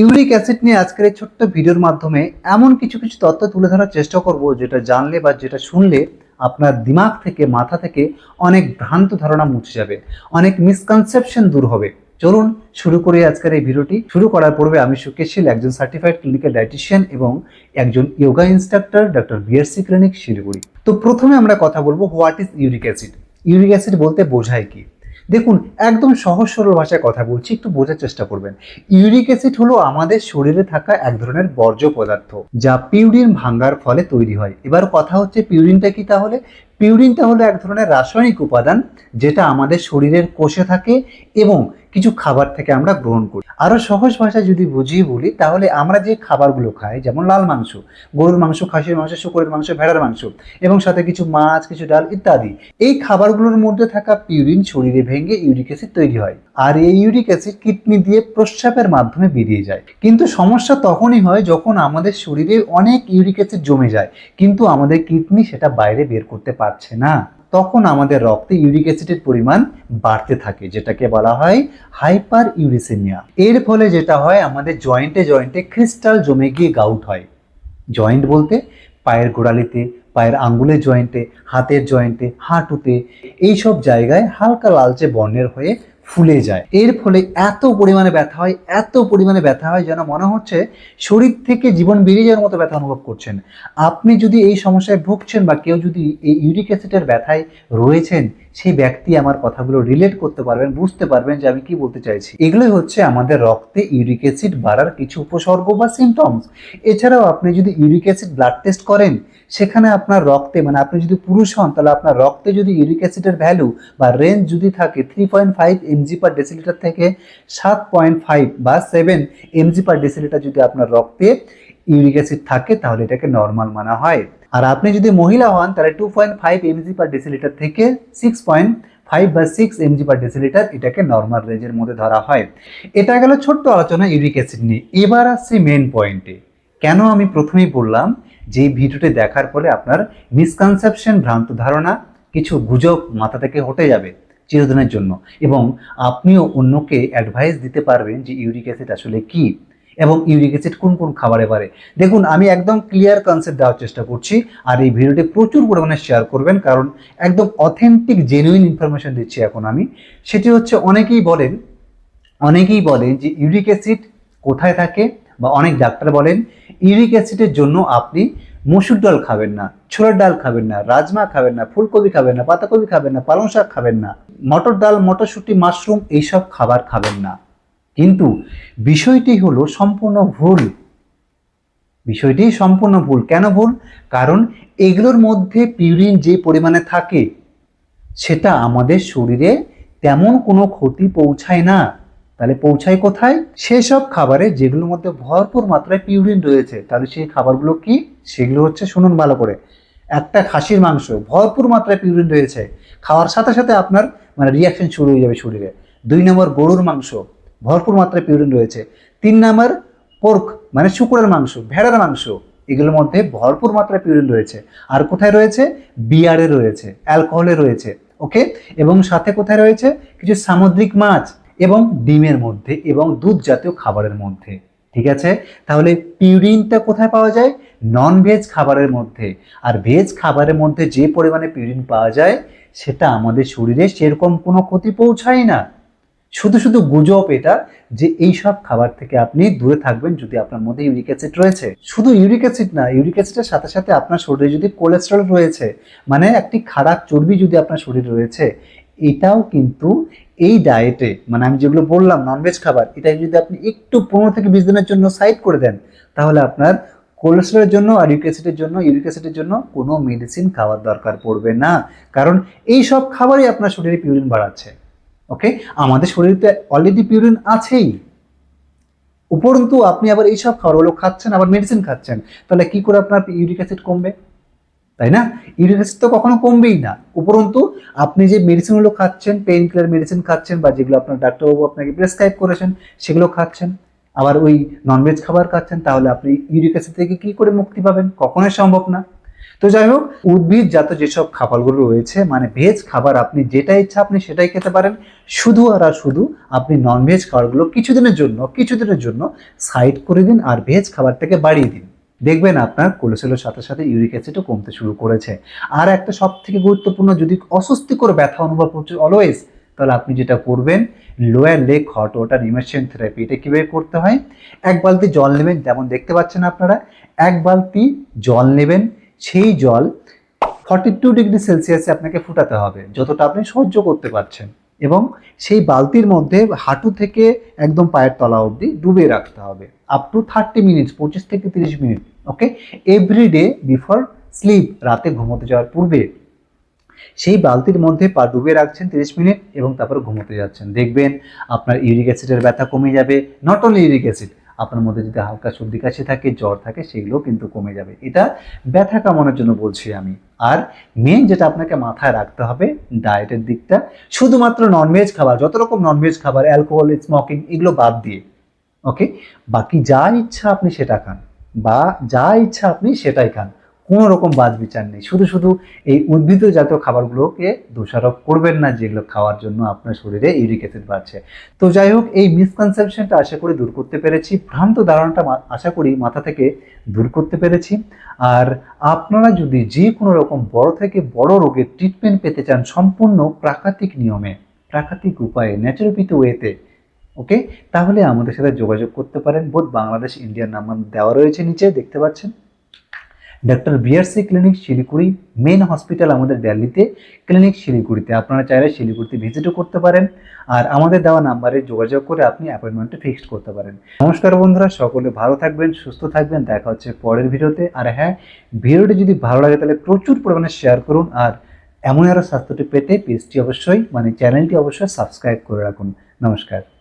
Uric acid নিয়ে আজকের এই ছোট্ট ভিডিওর মাধ্যমে এমন কিছু কিছু তথ্য তুলে ধরার চেষ্টা করব যেটা জানলে বা যেটা শুনলে আপনার দিমাগ থেকে মাথা থেকে অনেক ভ্রান্ত ধারণা মুছে যাবে, অনেক মিসকনসেপশন দূর হবে। চলুন শুরু করি আজকের এই ভিডিওটি। শুরু করার পূর্বে আমি সুকেশ শীল, একজন সার্টিফাইড ক্লিনিক্যাল ডায়েটিশিয়ান এবং একজন yoga instructor, doctor BRC clinic, Siliguri. তো প্রথমে আমরা কথা বলবো what is uric acid. Uric acid বলতে বোঝায় কি? দেখুন, একদম সহজ সরল ভাষায় কথা বলছি, একটু বোঝার চেষ্টা করবেন। ইউরিক অ্যাসিড হলো আমাদের শরীরে থাকা এক ধরনের বর্জ্য পদার্থ, যা পিউরিন ভাঙার ফলে তৈরি হয়। এবার কথা হচ্ছে পিউরিনটা কি? তাহলে পিউরিনটা হলো এক ধরনের রাসায়নিক উপাদান যেটা আমাদের শরীরের কোষে থাকে এবং কিছু খাবার থেকে আমরা গ্রহণ করি। আরো সহজ ভাষায় যদি বুঝিয়ে বলি, তাহলে আমরা যে খাবারগুলো খাই, যেমন লাল মাংস, গরুর মাংস, খাসির মাংস, শুকরের মাংস, ভেড়ার মাংস এবং সাথে কিছু মাছ, কিছু ডাল ইত্যাদি, এই খাবারগুলোর মধ্যে থাকা পিউরিন শরীরে ভেঙে ইউরিক অ্যাসিড তৈরি হয়। আর এই ইউরিক অ্যাসিড কিডনি দিয়ে প্রস্রাবের মাধ্যমে বেরিয়ে যায়। কিন্তু সমস্যা তখনই হয় যখন আমাদের শরীরে অনেক ইউরিক অ্যাসিড জমে যায়, কিন্তু আমাদের কিডনি সেটা বাইরে বের করতে পারছে না। তখন আমাদের রক্তে ইউরিক অ্যাসিডের পরিমাণ বাড়তে থাকে, যেটাকে বলা হয় হাইপার ইউরিসেমিয়া। এর ফলে যেটা হয়, আমাদের জয়েন্টে জয়েন্টে ক্রিস্টাল জমে গিয়ে গাউট হয়। জয়েন্ট বলতে পায়ের গোড়ালিতে, পায়ের আঙ্গুলের জয়েন্টে, হাতের জয়েন্টে, হাঁটুতে, এইসব জায়গায় হালকা লালচে বর্ণের হয়ে ফুলে যায়। এর ফলে এত পরিমাণে ব্যথা হয়, এত পরিমাণে ব্যথা হয় যেন মনে হচ্ছে শরীর থেকে জীবন বেরিয়ে যাওয়ার মতো ব্যথা অনুভব করছেন। আপনি যদি এই সমস্যায় ভুগছেন বা কেউ যদি এই ইউরিক অ্যাসিডের ব্যথায় রয়েছেন, সেই ব্যক্তি আমার কথাগুলো রিলেট করতে পারবেন, বুঝতে পারবেন যে আমি কি বলতে চাইছি। এগুলোই হচ্ছে আমাদের রক্তে ইউরিক অ্যাসিড বাড়ার কিছু উপসর্গ বা সিমটমস। এছাড়াও আপনি যদি ইউরিক অ্যাসিড ব্লাড টেস্ট করেন, সেখানে আপনার রক্তে, মানে আপনি যদি পুরুষ হন তাহলে আপনার রক্তে যদি ইউরিক অ্যাসিডের ভ্যালু বা রেঞ্জ যদি থাকে 3.5 এমজি পার ডেসিলিটার থেকে 7.5 বা 7 এমজি পার ডেসিলিটার যদি আপনার রক্তে ইউরিক অ্যাসিড থাকে, তাহলে এটাকে নর্মাল মানা হয়। আর আপনি যদি মহিলা হন তাহলে 2.5 এমজি পার ডেসিলিটার থেকে 6.5 বা 6 এমজি পার ডেসিলিটার, এটাকে নর্মাল রেঞ্জের মধ্যে ধরা হয়। এটা গেল ছোট্ট আলোচনা ইউরিক অ্যাসিড নিয়ে। এবার আসছি মেন পয়েন্টে। কেন আমি প্রথমেই বললাম যে ভিডিওটি দেখার ফলে আপনার মিসকনসেপশন, ভ্রান্ত ধারণা, কিছু গুজব মাথা থেকে হটে যাবে চিরদিনের জন্য, এবং আপনিও অন্যকে অ্যাডভাইস দিতে পারবেন যে ইউরিক অ্যাসিড আসলে কি এবং ইউরিক অ্যাসিড কোন কোন খাবারে বাড়ে। দেখুন, আমি একদম ক্লিয়ার কনসেপ্ট দেওয়ার চেষ্টা করছি, আর এই ভিডিওটি প্রচুর পরিমাণে শেয়ার করবেন, কারণ একদম অথেন্টিক জেনুইন ইনফরমেশন দিচ্ছি এখন আমি। সেটি হচ্ছে, অনেকেই বলেন যে ইউরিক অ্যাসিড কোথায় থাকে, বা অনেক ডাক্তার বলেন ইউরিক অ্যাসিডের জন্য আপনি মসুর ডাল খাবেন না, ছোলার ডাল খাবেন না, রাজমা খাবেন না, ফুলকপি খাবেন না, পাতাকপি খাবেন না, পালং শাক খাবেন না, মটর ডাল, মটরশুঁটি, মাশরুম, এইসব খাবার খাবেন না। কিন্তু বিষয়টি হলো সম্পূর্ণ ভুল। বিষয়টি সম্পূর্ণ ভুল। কেন ভুল? কারণ এগুলোর মধ্যে পিউরিন যে পরিমাণে থাকে, সেটা আমাদের শরীরে তেমন কোনো ক্ষতি পৌঁছায় না। তাহলে পৌঁছায় কোথায়? সেসব খাবারে যেগুলোর মধ্যে ভরপুর মাত্রায় পিউরিন রয়েছে। তাহলে সেই খাবারগুলো কি? সেগুলো হচ্ছে, শুনুন ভালো করে, একটা খাসির মাংস ভরপুর মাত্রায় পিউরিন রয়েছে, খাওয়ার সাথে সাথে আপনার রিয়াকশন শুরু হয়ে যাবে শরীরে। 2 নম্বর, গরুর মাংস ভরপুর মাত্রায় পিউরিন রয়েছে। 3 নম্বর, পোর্ক শুকরের মাংস, ভেড়ার মাংস, এগুলোর মধ্যে ভরপুর মাত্রায় পিউরিন রয়েছে। আর কোথায় রয়েছে? বিয়ারে রয়েছে, অ্যালকোহলে রয়েছে, ওকে। এবং সাথে কোথায় রয়েছে? কিছু সামুদ্রিক মাছ এবং ডিমের মধ্যে এবং দুধ জাতীয় খাবারের মধ্যে। ঠিক আছে? তাহলে পিউরিনটা কোথায় পাওয়া যায়? নন ভেজ খাবারের মধ্যে। আর ভেজ খাবারের মধ্যে যে পরিমাণে পিউরিন পাওয়া যায়, সেটা আমাদের শরীরে সেরকম কোনো ক্ষতি পৌঁছায় না। শুধু শুধু গুজব এটা যে এইসব খাবার থেকে আপনি দূরে থাকবেন যদি আপনার মধ্যে ইউরিক অ্যাসিড রয়েছে। শুধু ইউরিক অ্যাসিড না, ইউরিক অ্যাসিডের সাথে সাথে আপনার শরীরে যদি কোলেস্টেরল রয়েছে, একটি খারাপ চর্বি যদি আপনার শরীরে রয়েছে, এটাও কিন্তু এই ডায়েটে, আমি যেগুলো বললাম ননভেজ খাবার, এটা যদি আপনি একটু 15 থেকে 20 দিনের জন্য সাইড করে দেন, তাহলে আপনার কোলেস্টেরলের জন্য আর ইউরিক অ্যাসিডের জন্য কোনো মেডিসিন খাওয়ার দরকার পড়বে না। কারণ এই সব খাবারই আপনার শরীরে পিউরিন বাড়াচ্ছে। ওকে, আমাদের শরীরে অলরেডি পিউরিন আছেই, উপরন্তু আপনি আবার এইসব খাবারগুলো খাচ্ছেন, আবার মেডিসিন খাচ্ছেন, তাহলে কি করে আপনার ইউরিক অ্যাসিড কমবে? তাই না? ইউরিক অ্যাসিড তো কখনো কমবেই না। উপরন্তু আপনি যে মেডিসিনগুলো খাচ্ছেন, পেইন কিলার মেডিসিন খাচ্ছেন, বা যেগুলো আপনার ডাক্তারবাবু আপনাকে প্রেসক্রাইব করেছেন সেগুলো খাচ্ছেন, আবার ওই ননভেজ খাবার খাচ্ছেন, তাহলে আপনি ইউরিক অ্যাসিড থেকে কি করে মুক্তি পাবেন? কখনোই সম্ভব না। তো যাই হোক, উদ্ভিদজাত যেসব খাবারগুলো রয়েছে, মানে ভেজ খাবার আপনি যেটা ইচ্ছা আপনি সেটাই খেতে পারেন। শুধু আর শুধু আপনি ননভেজ খাবারগুলো কিছুদিনের জন্য সাইড করে দিন আর ভেজ খাবারটাকে বাড়িয়ে দিন। দেখবেন আপনার কোলেস্টেরলের সাথে সাথে ইউরিক অ্যাসিডও কমতে শুরু করেছে। আর একটা সব থেকে গুরুত্বপূর্ণ, যদি অস্বস্তিকর ব্যথা অনুভব করছে অলওয়েজ, তাহলে আপনি যেটা করবেন, lower leg hot water immersion therapy. এটা কিভাবে করতে হয়, 1 বালতি জল নেবেন, যেমন দেখতে পাচ্ছেন আপনারা, 1 বালতি জল নেবেন, সেই জল 42 ডিগ্রি সেলসিয়াসে আপনাকে ফুটাতে হবে, যতটা আপনি সহ্য করতে পারছেন, এবং সেই বালতির মধ্যে হাঁটু থেকে একদম পায়ের তলা অবধি ডুবিয়ে রাখতে হবে আপ টু 30 মিনিটস, 25 থেকে 30 মিনিট। ওকে, এভরিডে বিফোর স্লিপ, রাতে ঘুমোতে যাওয়ার পূর্বে সেই বালতির মধ্যে পা ডুবিয়ে রাখছেন 30 মিনিট এবং তারপর ঘুমোতে যাচ্ছেন। দেখবেন আপনার ইউরিক অ্যাসিডের ব্যথা কমে যাবে। নট অনলি ইউরিক অ্যাসিড, আপনার মধ্যে যদি হালকা সর্দি কাশি থাকে, জ্বর থাকে, সেগুলো কিন্তু কমে যাবে। এটা ব্যথা কামানোর জন্য বলছি আমি। আর মেন যেটা আপনাকে মাথায় রাখতে হবে, ডায়েটের দিকটা, শুধুমাত্র ননভেজ খাবার, যত রকম ননভেজ খাবার, অ্যালকোহল, স্মোকিং, এগুলো বাদ দিয়ে, ওকে, বাকি যা ইচ্ছা আপনি সেটা খান, বা যা ইচ্ছা আপনি সেটাই খান, কোনো রকম বাদ বিচার নেই। শুধু শুধু এই উদ্ভিদ জাতীয় খাবারগুলোকে দোষারোপ করবেন না, যেগুলো খাওয়ার জন্য আপনার শরীরে ইউরিক অ্যাসিড বাড়ছে। তো যাই হোক, এই মিসকনসেপশনটা আশা করি দূর করতে পেরেছি, ভ্রান্ত ধারণাটা আশা করি মাথা থেকে দূর করতে পেরেছি। আর আপনারা যদি যে কোনো রকম বড় থেকে বড় রোগের ট্রিটমেন্ট পেতে চান সম্পূর্ণ প্রাকৃতিক নিয়মে, প্রাকৃতিক উপায়ে, ন্যাচুরোপ্যাথি ওয়েতে, ওকে, তাহলে আমাদের সাথে যোগাযোগ করতে পারেন। বোধ বাংলাদেশ, ইন্ডিয়ার নাম্বার দেওয়া রয়েছে নিচে, দেখতে পাচ্ছেন। Doctor BRC clinic Siliguri, main hospital আমাদের দিল্লিতে, ক্লিনিক শিলিগুড়িতে। আপনারা চাইলে শিলিগুড়িতে ভিজিটও করতে পারেন, আর আমাদের দেওয়া নাম্বারে যোগাযোগ করে আপনি অ্যাপয়েন্টমেন্টটা ফিক্সড করতে পারেন। নমস্কার বন্ধুরা, সকলে ভালো থাকবেন, সুস্থ থাকবেন, দেখা হচ্ছে পরের ভিডিওতে। আর হ্যাঁ, ভিডিওটি যদি ভালো লাগে তাহলে প্রচুর পরিমাণে শেয়ার করুন, আর এমন আরও স্বাস্থ্যটি পেতে পেজটি অবশ্যই, মানে চ্যানেলটি অবশ্যই সাবস্ক্রাইব করে রাখুন। নমস্কার।